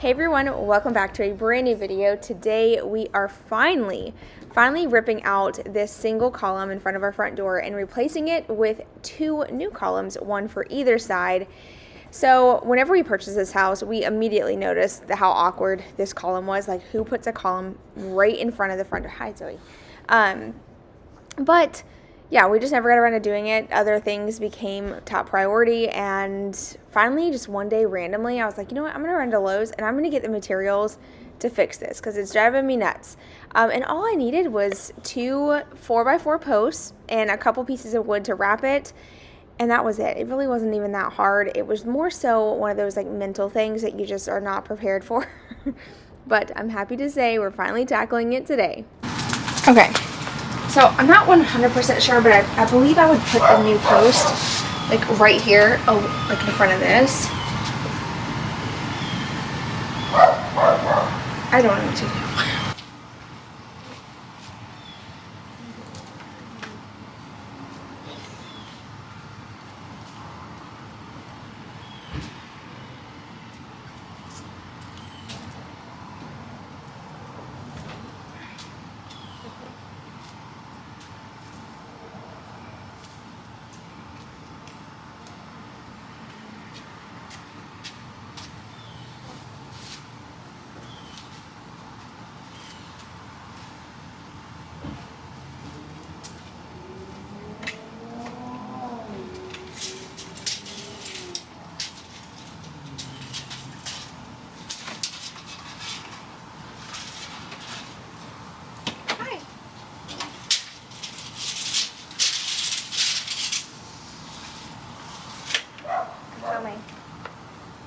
Hey everyone, welcome back to a brand new video. Today we are finally ripping out this single column in front of our front door and replacing it with two new columns, one for either side. So whenever we purchased this house, we immediately noticed how awkward this column was. Like, who puts a column right in front of the front door? Hi, Zoe. But yeah, we just never got around to doing it. Other things became top priority, and finally, just one day randomly, I was like, you know what, I'm gonna run to Lowe's and I'm gonna get the materials to fix this because it's driving me nuts. And all I needed was two 4x4 posts and a couple pieces of wood to wrap it, and that was it. It really wasn't even that hard. It was more so one of those like mental things that you just are not prepared for. But I'm happy to say we're finally tackling it today. Okay. So I'm not 100% sure, but I believe I would put the new post like right here, like in front of this. I don't know what to do.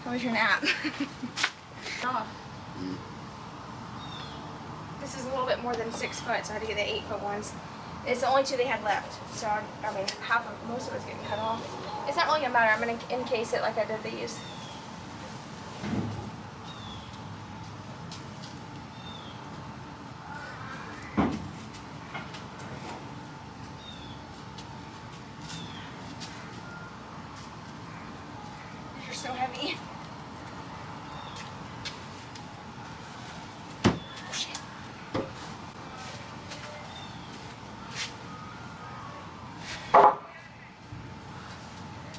How was your nap? Oh. This is a little bit more than 6 foot, so I had to get the 8-foot ones. It's the only two they had left, so I mean, most of it's getting cut off. It's not really gonna matter. I'm gonna encase it like I did these. You're so heavy.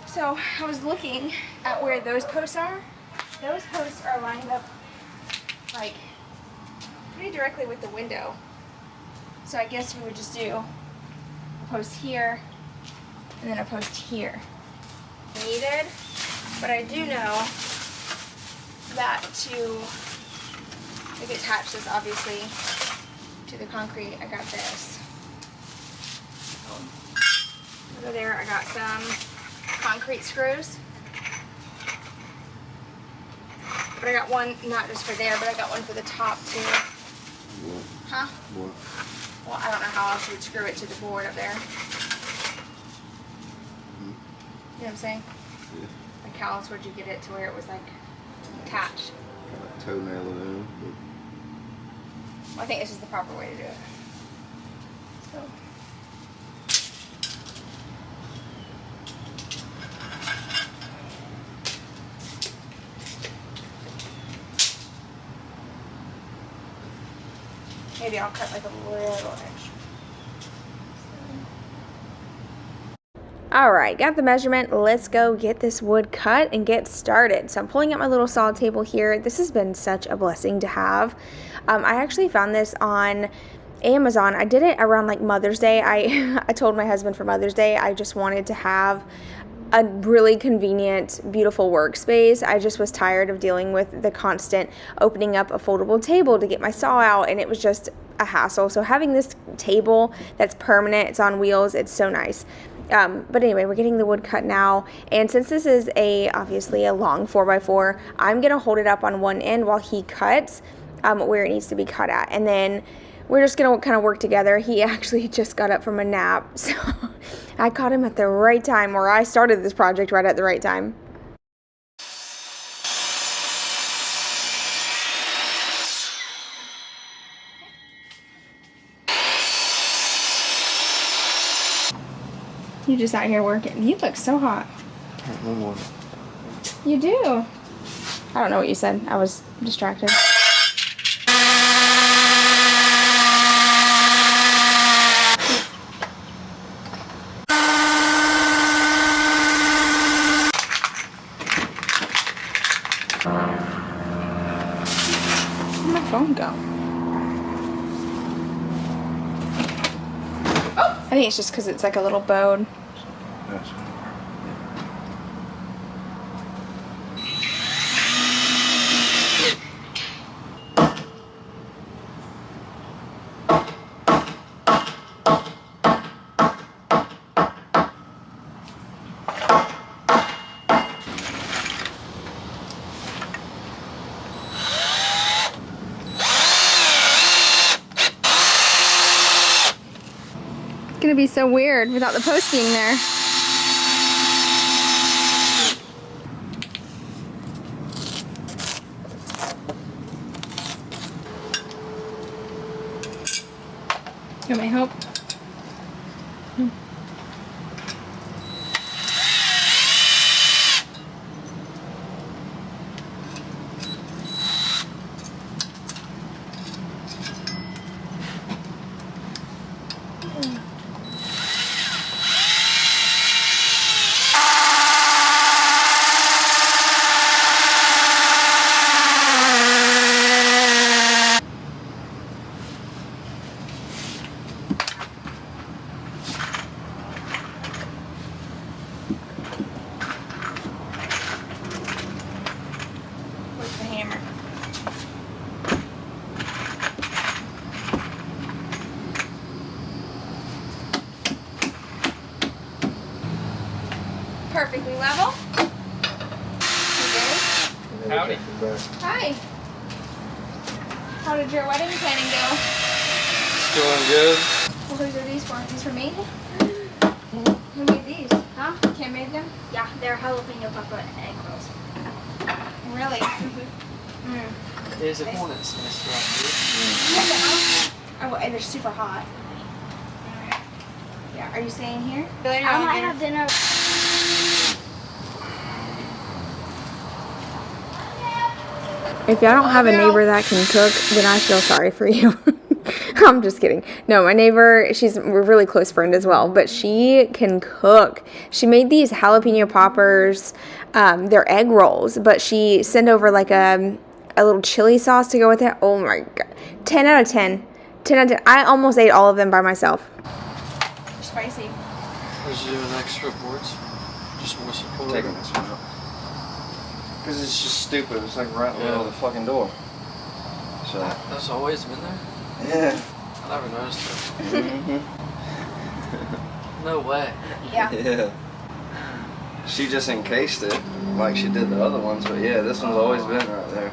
So I was looking at where those posts are. Those posts are lined up like pretty directly with the window. So I guess we would just do a post here and then a post here. Needed, but I do know that to attach this obviously to the concrete, I got this. Over there I got some concrete screws, but I got one not just for there, but I got one for the top too. What? Huh? What? Well, I don't know how else you would screw it to the board up there. You know what I'm saying? Yeah. Like, how else would you get it to where it was like attached? Got a toenail in it. Well, I think this is the proper way to do it. So. Maybe I'll cut like a little extra. Alright, got the measurement. Let's go get this wood cut and get started. So I'm pulling out my little saw table here. This has been such a blessing to have. I actually found this on Amazon. I did it around like Mother's Day. I told my husband for Mother's Day I just wanted to have a really convenient, beautiful workspace. I just was tired of dealing with the constant opening up a foldable table to get my saw out, and it was just a hassle. So having this table that's permanent, it's on wheels, it's so nice. But anyway, we're getting the wood cut now, and since this is obviously a long 4x4, I'm gonna hold it up on one end while he cuts where it needs to be cut at, and then we're just gonna kind of work together. He actually just got up from a nap, so I caught him at the right time, or I started this project right at the right time. You just out here working. You look so hot. No more. You do. I don't know what you said. I was distracted. Where'd my phone go? Oh! I think it's just because it's like a little bowed. Yes. It's gonna be so weird without the post being there. You want my help? Where's the hammer? Perfectly level. Howdy. Hi. How did your wedding planning go? It's going good. Well, whose are these for? These for me? Who made these? Huh? Kim made them? Yeah, they're jalapeno pepper egg rolls. Really? There's a hornet's nest right here. Oh, and they're super hot. Yeah, are you staying here? I might have dinner. If y'all don't have a neighbor that can cook, then I feel sorry for you. I'm just kidding. No, my neighbor, we're a really close friend as well, but she can cook. She made these jalapeno poppers, they're egg rolls, but she sent over like a little chili sauce to go with it. Oh my God. 10 out of 10. 10 out of 10. I almost ate all of them by myself. Spicy. There's doing extra boards. Just more support. Taking this one out. Because it's just stupid. It's like right in the middle of the fucking door. So. That's always been there? Yeah. I never noticed it. Mm-hmm. No way. Yeah. Yeah. She just encased it like she did the other ones, but yeah, this one's always been right there.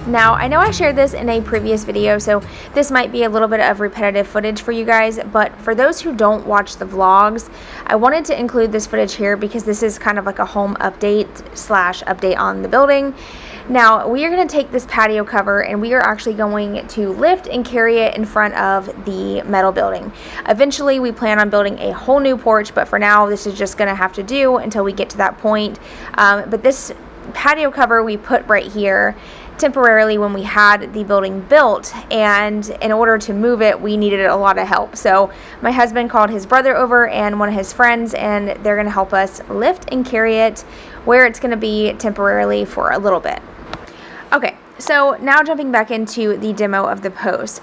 Now, I know I shared this in a previous video, so this might be a little bit of repetitive footage for you guys, but for those who don't watch the vlogs, I wanted to include this footage here because this is kind of like a home update / update on the building. Now, we are going to take this patio cover and we are actually going to lift and carry it in front of the metal building. Eventually, we plan on building a whole new porch, but for now, this is just going to have to do until we get to that point. But this patio cover we put right here temporarily when we had the building built, and in order to move it we needed a lot of help. So my husband called his brother over and one of his friends, and they're going to help us lift and carry it where it's going to be temporarily for a little bit. Okay, so now jumping back into the demo of the post.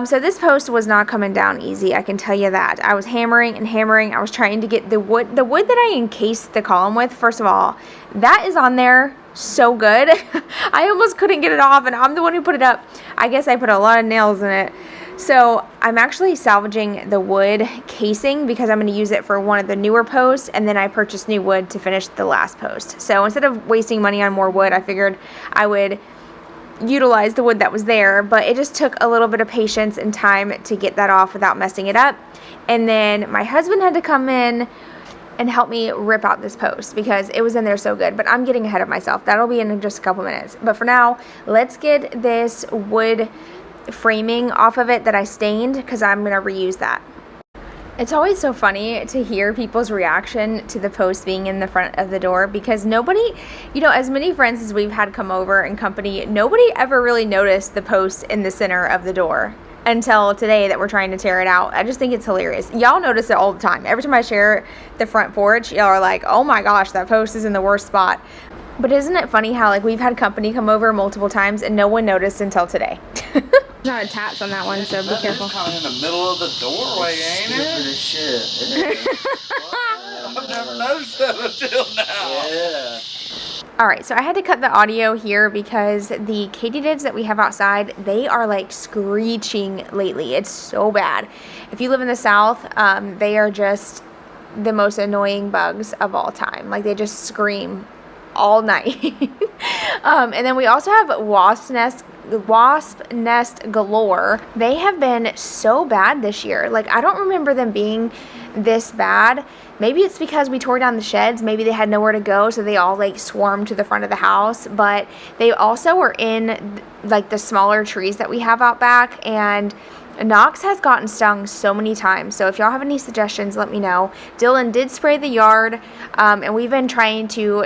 So this post was not coming down easy, I can tell you that. I was hammering and hammering. I was trying to get the wood that I encased the column with. First of all, that is on there so good. I almost couldn't get it off, and I'm the one who put it up. I guess I put a lot of nails in it. So I'm actually salvaging the wood casing because I'm going to use it for one of the newer posts, and then I purchased new wood to finish the last post. So instead of wasting money on more wood, I figured I would utilize the wood that was there, but it just took a little bit of patience and time to get that off without messing it up. And then my husband had to come in and help me rip out this post because it was in there so good, but I'm getting ahead of myself. That'll be in just a couple minutes. But for now, let's get this wood framing off of it that I stained because I'm going to reuse that. It's always so funny to hear people's reaction to the post being in the front of the door because nobody, as many friends as we've had come over and company, nobody ever really noticed the post in the center of the door until today that we're trying to tear it out. I just think it's hilarious. Y'all notice it all the time. Every time I share the front porch, y'all are like, oh my gosh, that post is in the worst spot. But isn't it funny how we've had company come over multiple times and no one noticed until today? Not attached on that one, so be careful. Kind of in the middle of the doorway, ain't it? Stupid as shit. I've never noticed that until now. Yeah. Alright, so I had to cut the audio here because the katydids that we have outside, they are screeching lately. It's so bad. If you live in the South, they are just the most annoying bugs of all time. They just scream all night. And then we also have wasp nest galore. They have been so bad this year. I don't remember them being this bad. Maybe it's because we tore down the sheds. Maybe they had nowhere to go, so they all swarmed to the front of the house. But they also were in the smaller trees that we have out back, and Knox has gotten stung so many times. So if y'all have any suggestions, let me know. Dylan did spray the yard, and we've been trying to,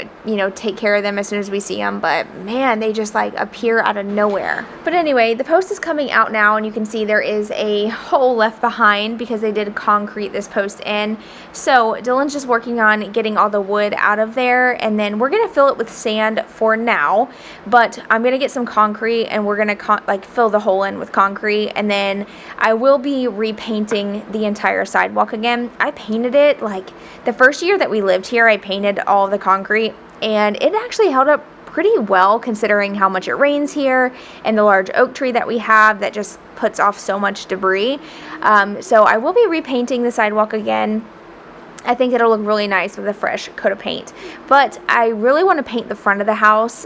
take care of them as soon as we see them. But man, they just appear out of nowhere. But anyway, the post is coming out now, and you can see there is a hole left behind because they did concrete this post in. So Dylan's just working on getting all the wood out of there, and then we're gonna fill it with sand for now. But I'm gonna get some concrete, and we're gonna fill the hole in with concrete, and then I will be repainting the entire sidewalk again. I painted it the first year that we lived here. I painted all the concrete, and it actually held up pretty well considering how much it rains here and the large oak tree that we have that just puts off so much debris. So I will be repainting the sidewalk again. I think it'll look really nice with a fresh coat of paint. But I really want to paint the front of the house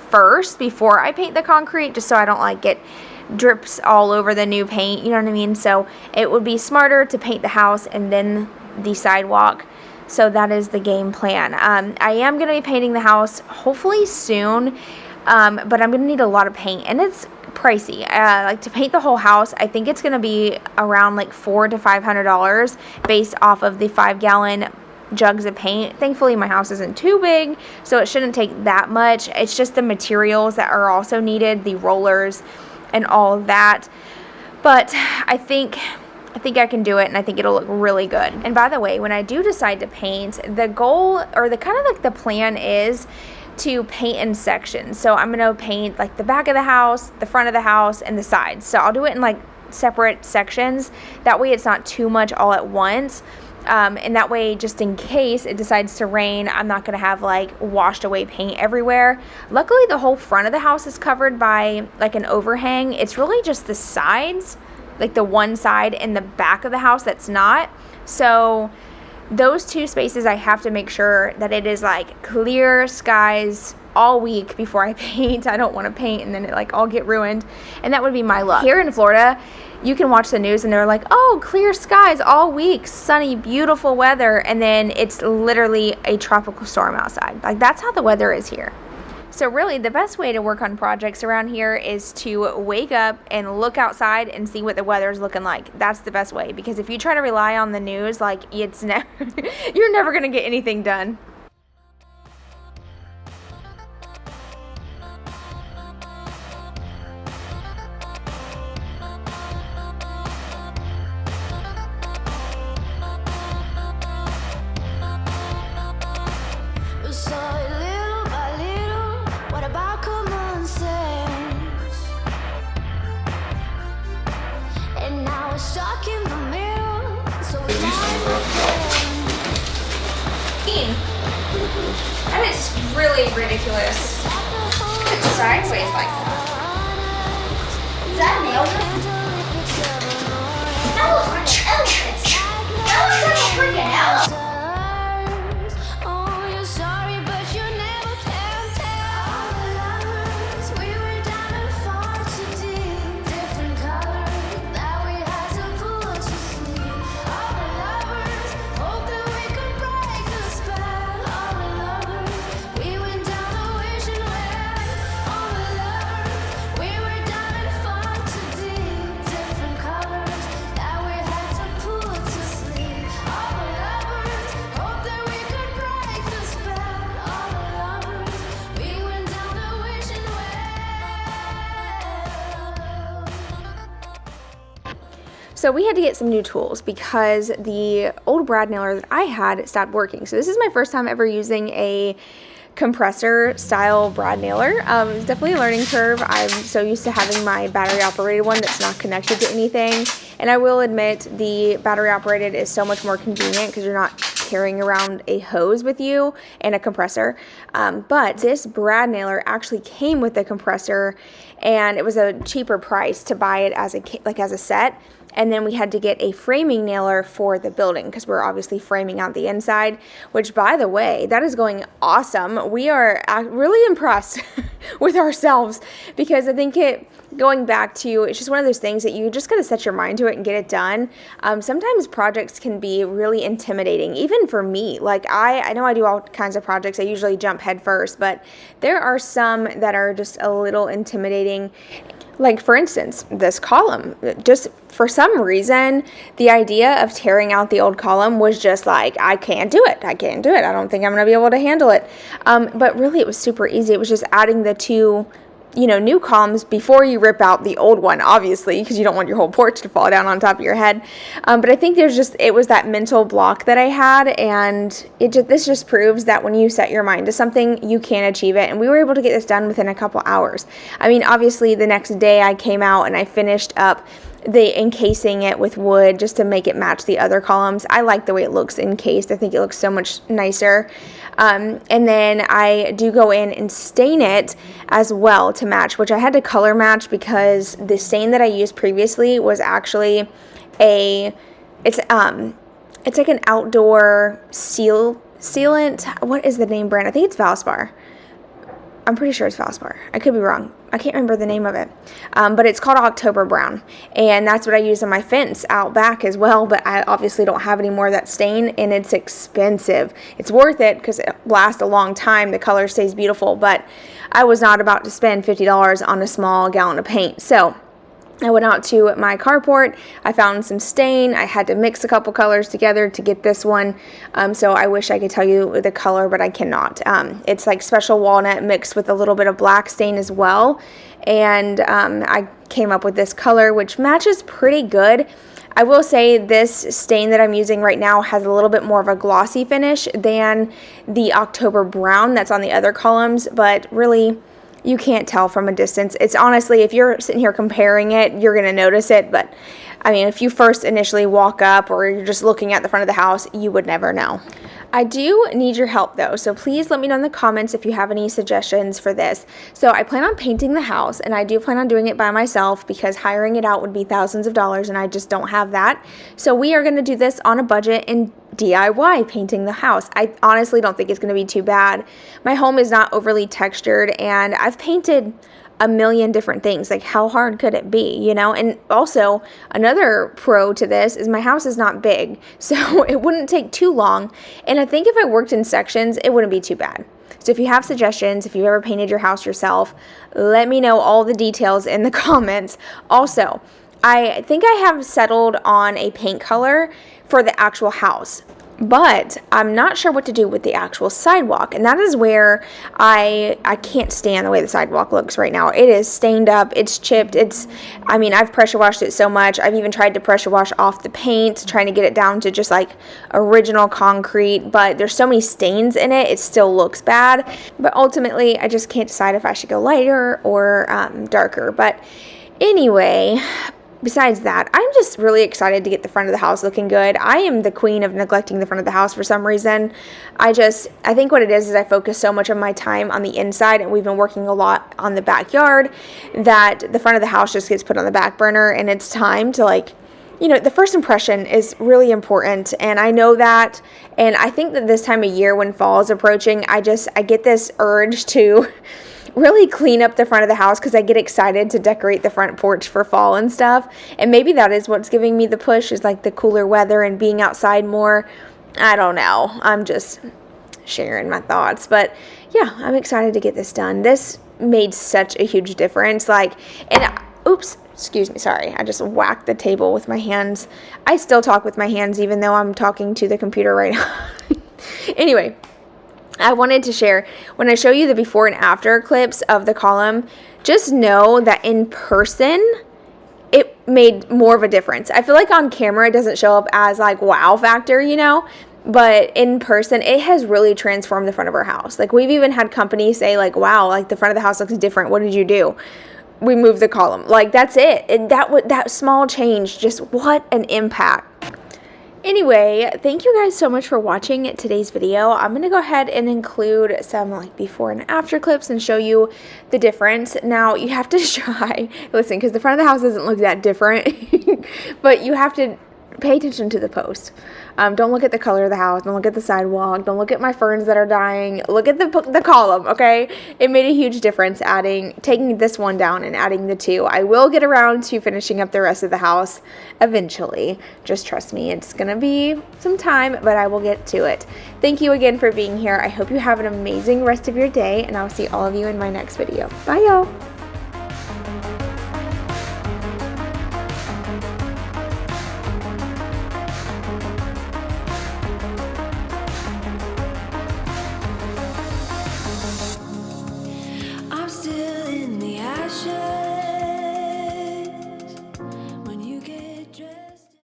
first before I paint the concrete, just so I don't get drips all over the new paint, you know what I mean? So it would be smarter to paint the house and then the sidewalk. So that is the game plan. I am going to be painting the house hopefully soon, but I'm going to need a lot of paint, and it's pricey. To paint the whole house, I think it's going to be around $400 to $500 based off of the 5-gallon jugs of paint. Thankfully my house isn't too big, so it shouldn't take that much. It's just the materials that are also needed, the rollers and all of that. But I think I can do it, and I think it'll look really good. And by the way, when I do decide to paint, the goal, or the kind of the plan, is to paint in sections. So I'm gonna paint the back of the house, the front of the house, and the sides. So I'll do it in separate sections. That way it's not too much all at once. And that way, just in case it decides to rain, I'm not going to have washed away paint everywhere. Luckily, the whole front of the house is covered by an overhang. It's really just the sides, the one side and the back of the house that's not. So those two spaces, I have to make sure that it is clear skies all week before I paint. I don't want to paint and then it all get ruined, and that would be my luck. Here in Florida, you can watch the news and they're oh, clear skies all week, sunny, beautiful weather, and then it's literally a tropical storm outside. That's how the weather is here. So really, the best way to work on projects around here is to wake up and look outside and see what the weather is looking like. That's the best way, because if you try to rely on the news, it's never you're never gonna get anything done. That is really ridiculous. It's sideways like that. Is that nailed? elephants. Elephants are freaking out. Oh, you're sorry, but you never can tell. All the lovers, we were diving far too deep. Different colors that we had to pull to sleep. All the lovers, hope that we could break the spell. All the lovers, we went down the wishing well. All the lovers, we were diving far too deep. Different colors that we had to pull to sleep. All the lovers, hope that we could break the spell. All the lovers, we went down the wishing well. So we had to get some new tools because the old brad nailer that I had stopped working. So this is my first time ever using a compressor style brad nailer. It's definitely a learning curve. I'm so used to having my battery operated one that's not connected to anything. And I will admit the battery operated is so much more convenient because you're not carrying around a hose with you and a compressor. But this brad nailer actually came with a compressor, and it was a cheaper price to buy it as a set. And then we had to get a framing nailer for the building because we're obviously framing out the inside, which, by the way, that is going awesome. We are really impressed with ourselves because I think going back to, it's just one of those things that you just got to set your mind to it and get it done. Sometimes projects can be really intimidating, even for me. Like I know I do all kinds of projects. I usually jump head first, but there are some that are just a little intimidating. Like, for instance, this column, just for some reason, the idea of tearing out the old column was just like, I can't do it. I don't think I'm going to be able to handle it. But really, it was super easy. It was just adding the two, new columns before you rip out the old one, obviously, because you don't want your whole porch to fall down on top of your head. But I think it was that mental block that I had, and this just proves that when you set your mind to something, you can achieve it. And we were able to get this done within a couple hours. I mean, obviously, the next day I came out and I finished up encasing it with wood just to make it match the other columns. I like the way it looks encased. I think it looks so much nicer. And then I do go in and stain it as well to match, which I had to color match because the stain that I used previously was actually it's like an outdoor sealant. What is the name brand? I think it's Valspar. I'm pretty sure it's Valspar. I could be wrong. I can't remember the name of it. But it's called October Brown. And that's what I use on my fence out back as well. But I obviously don't have any more of that stain. And it's expensive. It's worth it because it lasts a long time. The color stays beautiful. But I was not about to spend $50 on a small gallon of paint. So I went out to my carport. I found some stain. I had to mix a couple colors together to get this one. So I wish I could tell you the color, but I cannot. It's like special walnut mixed with a little bit of black stain as well. And I came up with this color, which matches pretty good. I will say this stain that I'm using right now has a little bit more of a glossy finish than the October Brown that's on the other columns, but really, you can't tell from a distance. It's honestly, if you're sitting here comparing it, you're going to notice it. But I mean, if you first initially walk up or you're just looking at the front of the house, you would never know. I do need your help though, so please let me know in the comments if you have any suggestions for this. So I plan on painting the house, and I do plan on doing it by myself because hiring it out would be thousands of dollars, and I just don't have that. So we are going to do this on a budget and DIY painting the house. I honestly don't think it's going to be too bad. My home is not overly textured, and I've painted a million different things. Like, how hard could it be, And also, another pro to this is my house is not big, so it wouldn't take too long. And I think if I worked in sections, it wouldn't be too bad. So if you have suggestions, if you've ever painted your house yourself, let me know all the details in the comments. Also, I think I have settled on a paint color for the actual house, but I'm not sure what to do with the actual sidewalk, and that is where I can't stand the way the sidewalk looks right now. It is stained up, it's chipped, I've pressure washed it so much. I've even tried to pressure wash off the paint, trying to get it down to just like original concrete, but there's so many stains in it, it still looks bad. But ultimately, I just can't decide if I should go lighter or darker. But anyway, besides that, I'm just really excited to get the front of the house looking good. I am the queen of neglecting the front of the house for some reason. I think what it is I focus so much of my time on the inside, and we've been working a lot on the backyard, that the front of the house just gets put on the back burner, and it's time to you know, the first impression is really important, and I know that, and I think that this time of year when fall is approaching, I get this urge to really clean up the front of the house because I get excited to decorate the front porch for fall and stuff, and maybe that is what's giving me the push, is like the cooler weather and being outside more. I don't know, I'm just sharing my thoughts, but yeah, I'm excited to get this done. This made such a huge difference, like, and oops, excuse me, sorry, I just whacked the table with my hands. I still talk with my hands even though I'm talking to the computer right now. Anyway, I wanted to share, when I show you the before and after clips of the column, just know that in person, it made more of a difference. I feel like on camera, it doesn't show up as like wow factor, you know, but in person, it has really transformed the front of our house. Like, we've even had companies say like, wow, like the front of the house looks different. What did you do? We moved the column. Like, that's it. And that small change, just what an impact. Anyway, thank you guys so much for watching today's video. I'm going to go ahead and include some like before and after clips and show you the difference. Now, you have to try, listen, because the front of the house doesn't look that different, but you have to pay attention to the post. Don't look at the color of the house. Don't look at the sidewalk. Don't look at my ferns that are dying. Look at the column, okay? It made a huge difference taking this one down and adding the two. I will get around to finishing up the rest of the house eventually. Just trust me. It's going to be some time, but I will get to it. Thank you again for being here. I hope you have an amazing rest of your day, and I'll see all of you in my next video. Bye, y'all.